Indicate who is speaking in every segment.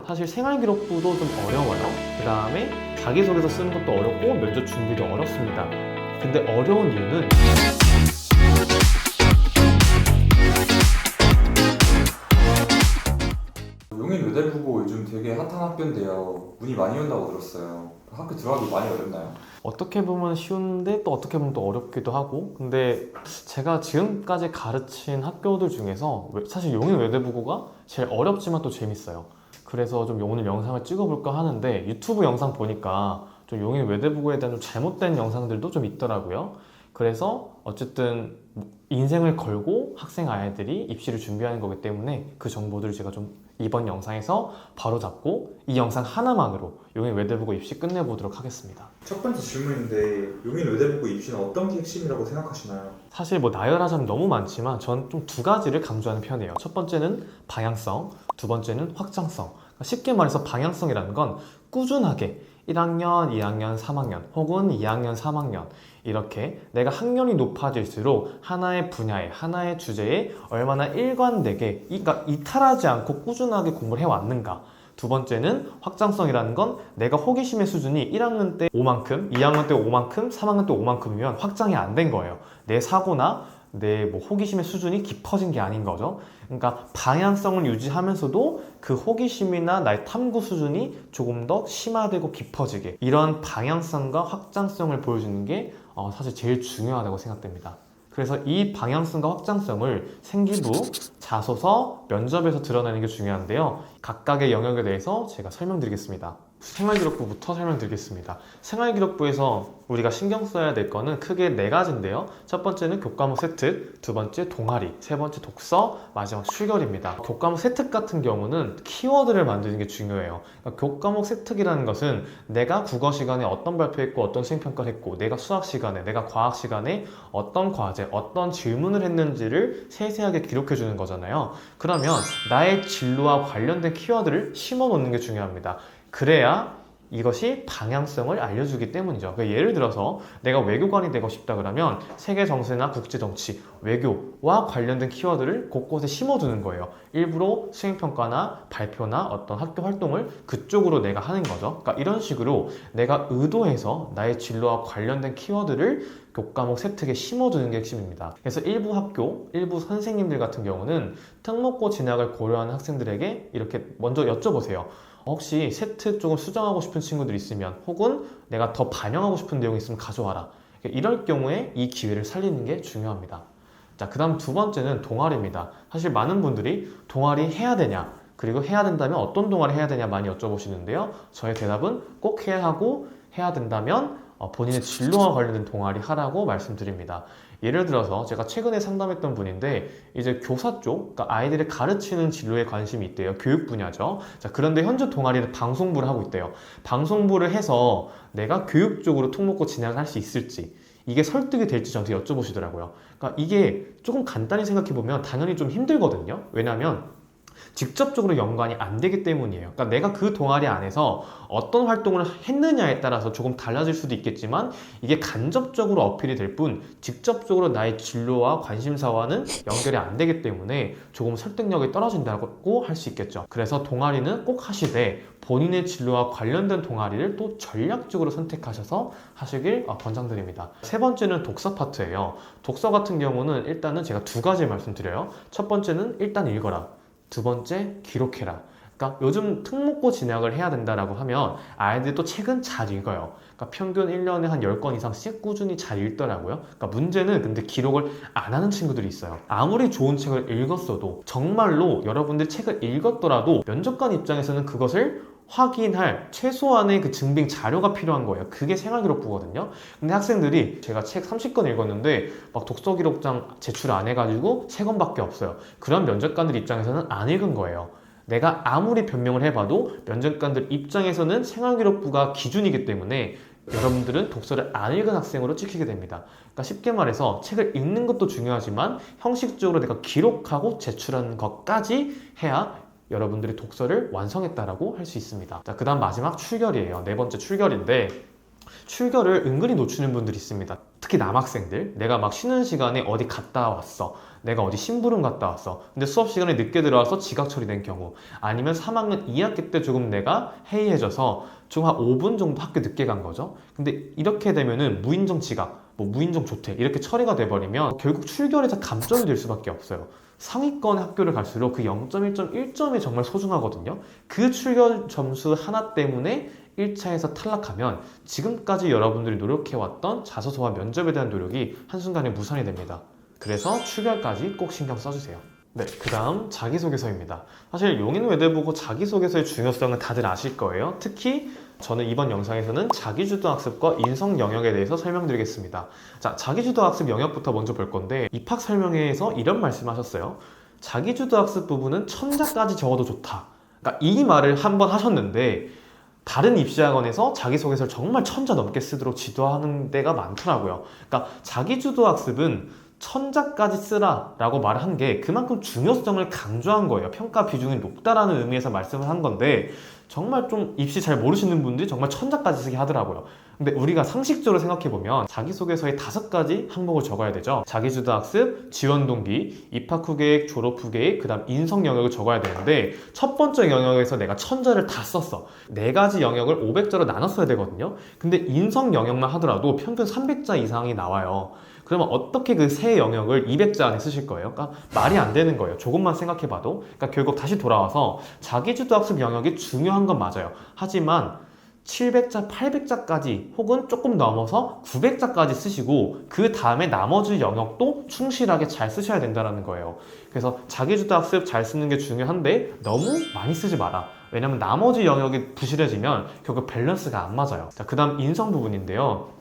Speaker 1: 사실 생활기록부도 좀 어려워요. 그 다음에 자기소개서 쓰는 것도 어렵고 면접 준비도 어렵습니다. 근데 어려운 이유는
Speaker 2: 용인 외대부고 요즘 되게 핫한 학교인데요. 문이 많이 온다고 들었어요. 학교 들어가기 많이 어렵나요?
Speaker 1: 어떻게 보면 쉬운데 또 어떻게 보면 또 어렵기도 하고, 근데 제가 지금까지 가르친 학교들 중에서 사실 용인 외대부고가 제일 어렵지만 또 재밌어요. 그래서 좀 오늘 영상을 찍어볼까 하는데 유튜브 영상 보니까 좀 용인 외대부고에 대한 좀 잘못된 영상들도 좀 있더라고요. 그래서 어쨌든 인생을 걸고 학생 아이들이 입시를 준비하는 거기 때문에 그 정보들을 제가 좀 이번 영상에서 바로잡고 이 영상 하나만으로 용인 외대부고 입시 끝내보도록 하겠습니다.
Speaker 2: 첫 번째 질문인데 용인 외대부고 입시는 어떤 게 핵심이라고 생각하시나요?
Speaker 1: 사실 뭐 나열하자면 너무 많지만 전 좀 두 가지를 강조하는 편이에요. 첫 번째는 방향성, 두 번째는 확장성. 그러니까 쉽게 말해서 방향성이라는 건 꾸준하게 1학년, 2학년, 3학년 혹은 2학년, 3학년 이렇게 내가 학년이 높아질수록 하나의 분야에, 하나의 주제에 얼마나 일관되게, 그러니까 이탈하지 않고 꾸준하게 공부를 해왔는가. 두 번째는 확장성이라는 건 내가 호기심의 수준이 1학년 때 5만큼, 2학년 때 5만큼, 3학년 때 5만큼이면 확장이 안 된 거예요. 내 사고나 내 뭐 호기심의 수준이 깊어진 게 아닌 거죠. 그러니까 방향성을 유지하면서도 그 호기심이나 나의 탐구 수준이 조금 더 심화되고 깊어지게, 이런 방향성과 확장성을 보여주는 게 사실 제일 중요하다고 생각됩니다. 그래서 이 방향성과 확장성을 생기부, 자소서, 면접에서 드러내는 게 중요한데요. 각각의 영역에 대해서 제가 설명드리겠습니다. 생활기록부부터 설명드리겠습니다. 생활기록부에서 우리가 신경 써야 될 거는 크게 네 가지인데요. 첫 번째는 교과목 세특, 두 번째 동아리, 세 번째 독서, 마지막 출결입니다. 교과목 세특 같은 경우는 키워드를 만드는 게 중요해요. 그러니까 교과목 세특이라는 것은 내가 국어 시간에 어떤 발표했고 어떤 수행평가를 했고, 내가 수학 시간에, 내가 과학 시간에 어떤 과제, 어떤 질문을 했는지를 세세하게 기록해 주는 거잖아요. 그러면 나의 진로와 관련된 키워드를 심어 놓는 게 중요합니다. 그래야 이것이 방향성을 알려주기 때문이죠. 그러니까 예를 들어서 내가 외교관이 되고 싶다 그러면 세계 정세나 국제 정치, 외교와 관련된 키워드를 곳곳에 심어두는 거예요. 일부러 수행평가나 발표나 어떤 학교 활동을 그쪽으로 내가 하는 거죠. 그러니까 이런 식으로 내가 의도해서 나의 진로와 관련된 키워드를 교과목 세특에 심어두는 게 핵심입니다. 그래서 일부 학교, 일부 선생님들 같은 경우는 특목고 진학을 고려하는 학생들에게 이렇게 먼저 여쭤보세요. 혹시 세특 조금 수정하고 싶은 친구들 있으면, 혹은 내가 더 반영하고 싶은 내용이 있으면 가져와라. 이럴 경우에 이 기회를 살리는 게 중요합니다. 자, 그 다음 두 번째는 동아리입니다. 사실 많은 분들이 동아리 해야 되냐, 그리고 해야 된다면 어떤 동아리 해야 되냐 많이 여쭤보시는데요. 저의 대답은 꼭 해야 하고, 해야 된다면 본인의 진로와 관련된 동아리 하라고 말씀드립니다. 예를 들어서 제가 최근에 상담했던 분인데 이제 교사 쪽, 그러니까 아이들을 가르치는 진로에 관심이 있대요. 교육 분야죠. 자, 그런데 현재 동아리는 방송부를 하고 있대요. 방송부를 해서 내가 교육 쪽으로 특목고 진학을 할 수 있을지, 이게 설득이 될지 저한테 여쭤보시더라고요. 그러니까 이게 조금 간단히 생각해보면 당연히 좀 힘들거든요. 왜냐하면 직접적으로 연관이 안 되기 때문이에요. 그러니까 내가 그 동아리 안에서 어떤 활동을 했느냐에 따라서 조금 달라질 수도 있겠지만, 이게 간접적으로 어필이 될 뿐 직접적으로 나의 진로와 관심사와는 연결이 안 되기 때문에 조금 설득력이 떨어진다고 할 수 있겠죠. 그래서 동아리는 꼭 하시되 본인의 진로와 관련된 동아리를 또 전략적으로 선택하셔서 하시길 권장드립니다. 세 번째는 독서 파트예요. 독서 같은 경우는 일단은 제가 두 가지 말씀드려요. 첫 번째는 일단 읽어라. 두 번째, 기록해라. 그러니까 요즘 특목고 진학을 해야 된다라고 하면 아이들이 또 책은 잘 읽어요. 그러니까 평균 1년에 한 10권 이상씩 꾸준히 잘 읽더라고요. 그러니까 문제는 근데 기록을 안 하는 친구들이 있어요. 아무리 좋은 책을 읽었어도, 정말로 여러분들이 책을 읽었더라도 면접관 입장에서는 그것을 확인할 최소한의 그 증빙 자료가 필요한 거예요. 그게 생활기록부거든요. 근데 학생들이 제가 책 30권 읽었는데 막 독서기록장 제출 안 해가지고 3권밖에 없어요. 그런 면접관들 입장에서는 안 읽은 거예요. 내가 아무리 변명을 해봐도 면접관들 입장에서는 생활기록부가 기준이기 때문에 여러분들은 독서를 안 읽은 학생으로 찍히게 됩니다. 그러니까 쉽게 말해서 책을 읽는 것도 중요하지만 형식적으로 내가 기록하고 제출하는 것까지 해야 여러분들이 독서를 완성했다라고 할 수 있습니다. 자, 그 다음 마지막 출결이에요. 네 번째 출결인데, 출결을 은근히 놓치는 분들이 있습니다. 특히 남학생들, 내가 막 쉬는 시간에 어디 갔다 왔어, 내가 어디 심부름 갔다 왔어, 근데 수업 시간에 늦게 들어와서 지각 처리된 경우, 아니면 3학년 2학기 때 조금 내가 해이해져서 좀 한 5분 정도 학교 늦게 간 거죠. 근데 이렇게 되면은 무인정 지각, 뭐 무인정 조퇴 이렇게 처리가 돼버리면 결국 출결에서 감점이 될 수밖에 없어요. 상위권의 학교를 갈수록 그 0.1점 1점이 정말 소중하거든요. 그 출결 점수 하나 때문에 1차에서 탈락하면 지금까지 여러분들이 노력해왔던 자소서와 면접에 대한 노력이 한순간에 무산이 됩니다. 그래서 출결까지 꼭 신경 써주세요. 네, 그 다음 자기소개서입니다. 사실 용인외대보고 자기소개서의 중요성은 다들 아실 거예요. 특히 저는 이번 영상에서는 자기주도학습과 인성 영역에 대해서 설명드리겠습니다. 자, 자기주도학습 영역부터 먼저 볼 건데 입학 설명회에서 이런 말씀하셨어요. 자기주도학습 부분은 천자까지 적어도 좋다. 그러니까 이 말을 한번 하셨는데 다른 입시학원에서 자기소개서를 정말 1000자 넘게 쓰도록 지도하는 데가 많더라고요. 그러니까 자기주도학습은 1000자까지 쓰라 라고 말을 한 게 그만큼 중요성을 강조한 거예요. 평가 비중이 높다라는 의미에서 말씀을 한 건데 정말 좀 입시 잘 모르시는 분들이 정말 1000자까지 쓰게 하더라고요. 근데 우리가 상식적으로 생각해보면 자기소개서에 5가지 항목을 적어야 되죠. 자기주도학습, 지원동기, 입학 후 계획, 졸업 후 계획, 그 다음 인성 영역을 적어야 되는데 첫 번째 영역에서 내가 1000자를 다 썼어. 4가지 영역을 500자로 나눴어야 되거든요. 근데 인성 영역만 하더라도 평균 300자 이상이 나와요. 그러면 어떻게 그 세 영역을 200자 안에 쓰실 거예요? 그러니까 말이 안 되는 거예요. 조금만 생각해봐도. 그러니까 결국 다시 돌아와서 자기주도학습 영역이 중요한 건 맞아요. 하지만 700자, 800자까지 혹은 조금 넘어서 900자까지 쓰시고 그 다음에 나머지 영역도 충실하게 잘 쓰셔야 된다는 거예요. 그래서 자기주도학습 잘 쓰는 게 중요한데 너무 많이 쓰지 마라. 왜냐면 나머지 영역이 부실해지면 결국 밸런스가 안 맞아요. 자, 그 다음 인성 부분인데요.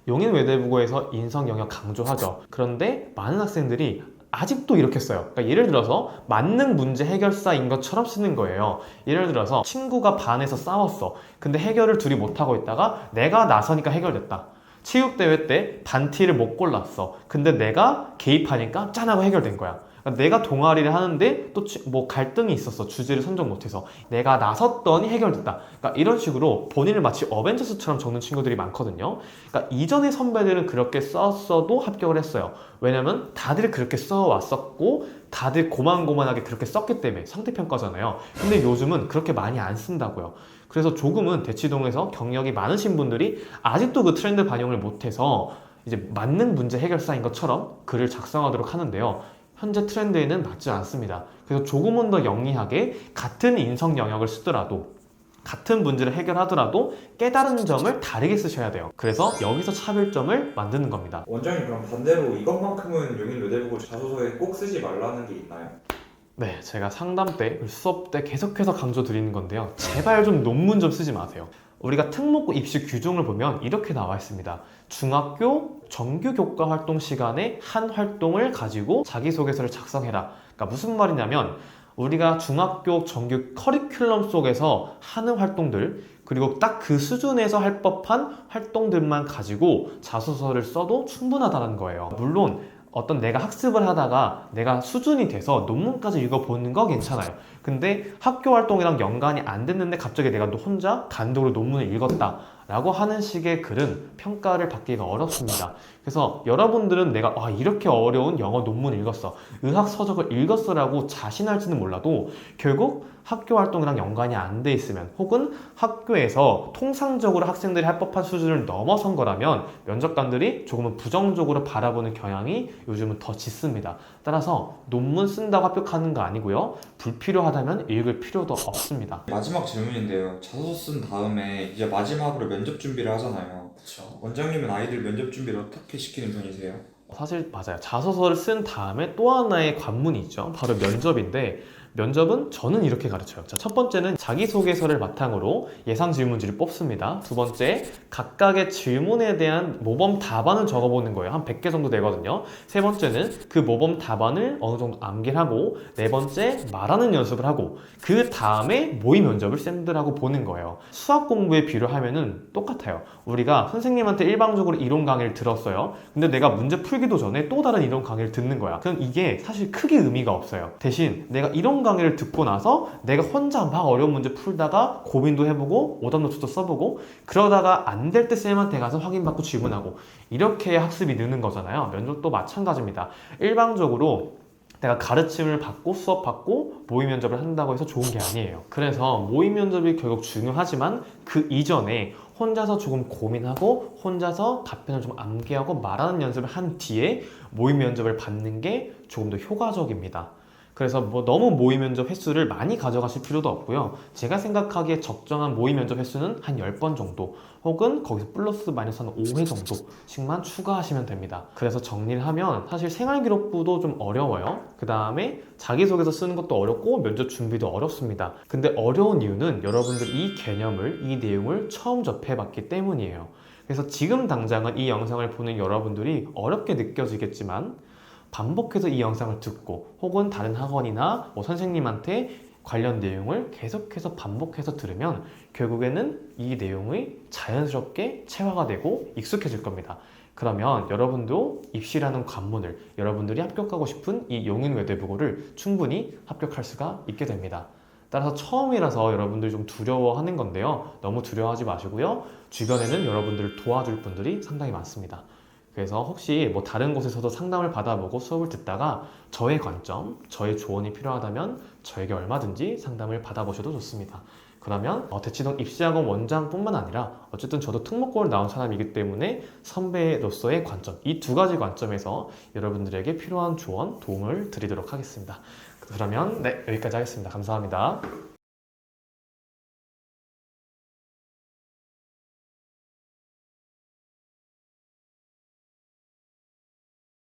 Speaker 1: 용인외대부고에서 인성 영역 강조하죠. 그런데 많은 학생들이 아직도 이렇게 써요. 그러니까 예를 들어서 만능 문제 해결사인 것처럼 쓰는 거예요. 예를 들어서 친구가 반에서 싸웠어. 근데 해결을 둘이 못하고 있다가 내가 나서니까 해결됐다. 체육대회 때 반티를 못 골랐어. 근데 내가 개입하니까 짠하고 해결된 거야. 그러니까 내가 동아리를 하는데 또 뭐 갈등이 있었어. 주제를 선정 못해서. 내가 나섰더니 해결됐다. 그러니까 이런 식으로 본인을 마치 어벤져스처럼 적는 친구들이 많거든요. 그러니까 이전의 선배들은 그렇게 썼어도 합격을 했어요. 왜냐면 다들 그렇게 써왔었고 다들 고만고만하게 그렇게 썼기 때문에 상대평가잖아요. 근데 요즘은 그렇게 많이 안 쓴다고요. 그래서 조금은 대치동에서 경력이 많으신 분들이 아직도 그 트렌드 반영을 못해서 이제 만능 문제 해결사인 것처럼 글을 작성하도록 하는데요. 현재 트렌드에는 맞지 않습니다. 그래서 조금은 더 영리하게 같은 인성 영역을 쓰더라도 같은 문제를 해결하더라도 깨달은 점을 다르게 쓰셔야 돼요. 그래서 여기서 차별점을 만드는 겁니다.
Speaker 2: 원장님 그럼 반대로 이것만큼은 용인외대보고 자소서에 꼭 쓰지 말라는 게 있나요?
Speaker 1: 네, 제가 상담 때, 수업 때 계속해서 강조드리는 건데요. 제발 좀 논문 좀 쓰지 마세요. 우리가 특목고 입시 규정을 보면 이렇게 나와 있습니다. 중학교 정규 교과 활동 시간에 한 활동을 가지고 자기소개서를 작성해라. 그러니까 무슨 말이냐면 우리가 중학교 정규 커리큘럼 속에서 하는 활동들 그리고 딱 그 수준에서 할 법한 활동들만 가지고 자소서를 써도 충분하다는 거예요. 물론 어떤 내가 학습을 하다가 내가 수준이 돼서 논문까지 읽어보는 거 괜찮아요. 근데 학교 활동이랑 연관이 안 됐는데 갑자기 내가 또 혼자 단독으로 논문을 읽었다 라고 하는 식의 글은 평가를 받기가 어렵습니다. 그래서 여러분들은 내가 이렇게 어려운 영어 논문을 읽었어, 의학 서적을 읽었어 라고 자신할지는 몰라도 결국 학교 활동이랑 연관이 안 돼 있으면 혹은 학교에서 통상적으로 학생들이 할 법한 수준을 넘어선 거라면 면접관들이 조금은 부정적으로 바라보는 경향이 요즘은 더 짙습니다. 따라서 논문 쓴다고 합격하는 거 아니고요. 불필요하다면 읽을 필요도 없습니다.
Speaker 2: 마지막 질문인데요. 자소서 쓴 다음에 이제 마지막으로 면접 준비를 하잖아요.
Speaker 1: 그렇죠.
Speaker 2: 원장님은 아이들 면접 준비를 어떻게 시키는 편이세요?
Speaker 1: 사실 맞아요. 자소서를 쓴 다음에 또 하나의 관문이 있죠. 바로 면접인데 면접은 저는 이렇게 가르쳐요. 자, 첫 번째는 자기소개서를 바탕으로 예상 질문지를 뽑습니다. 두 번째, 각각의 질문에 대한 모범 답안을 적어보는 거예요. 한 100개 정도 되거든요. 세 번째는 그 모범 답안을 어느 정도 암기를 하고 네 번째, 말하는 연습을 하고 그 다음에 모의 면접을 쌤들하고 보는 거예요. 수학 공부에 비유하면은 똑같아요. 우리가 선생님한테 일방적으로 이론 강의를 들었어요. 근데 내가 문제 풀기도 전에 또 다른 이론 강의를 듣는 거야. 그럼 이게 사실 크게 의미가 없어요. 대신 내가 이론 전문 강의를 듣고 나서 내가 혼자 막 어려운 문제 풀다가 고민도 해보고 오답노트도 써보고 그러다가 안 될 때 쌤한테 가서 확인받고 질문하고 이렇게 해야 학습이 느는 거잖아요. 면접도 마찬가지입니다. 일방적으로 내가 가르침을 받고 수업 받고 모의 면접을 한다고 해서 좋은 게 아니에요. 그래서 모의 면접이 결국 중요하지만 그 이전에 혼자서 조금 고민하고 혼자서 답변을 좀 암기하고 말하는 연습을 한 뒤에 모의 면접을 받는 게 조금 더 효과적입니다. 그래서 뭐 너무 모의 면접 횟수를 많이 가져가실 필요도 없고요. 제가 생각하기에 적정한 모의 면접 횟수는 한 10번 정도 혹은 거기서 플러스 마이너스 한 5회 정도씩만 추가하시면 됩니다. 그래서 정리를 하면 사실 생활기록부도 좀 어려워요. 그 다음에 자기소개서 쓰는 것도 어렵고 면접 준비도 어렵습니다. 근데 어려운 이유는 여러분들 이 개념을, 이 내용을 처음 접해봤기 때문이에요. 그래서 지금 당장은 이 영상을 보는 여러분들이 어렵게 느껴지겠지만 반복해서 이 영상을 듣고 혹은 다른 학원이나 뭐 선생님한테 관련 내용을 계속해서 반복해서 들으면 결국에는 이 내용이 자연스럽게 체화가 되고 익숙해질 겁니다. 그러면 여러분도 입시라는 관문을 여러분들이 합격하고 싶은 이 용인외대부고를 충분히 합격할 수가 있게 됩니다. 따라서 처음이라서 여러분들이 좀 두려워하는 건데요. 너무 두려워하지 마시고요. 주변에는 여러분들을 도와줄 분들이 상당히 많습니다. 그래서 혹시 뭐 다른 곳에서도 상담을 받아보고 수업을 듣다가 저의 관점, 저의 조언이 필요하다면 저에게 얼마든지 상담을 받아보셔도 좋습니다. 그러면 대치동 입시학원 원장뿐만 아니라 어쨌든 저도 특목고를 나온 사람이기 때문에 선배로서의 관점, 이 두 가지 관점에서 여러분들에게 필요한 조언, 도움을 드리도록 하겠습니다. 그러면 네, 여기까지 하겠습니다. 감사합니다.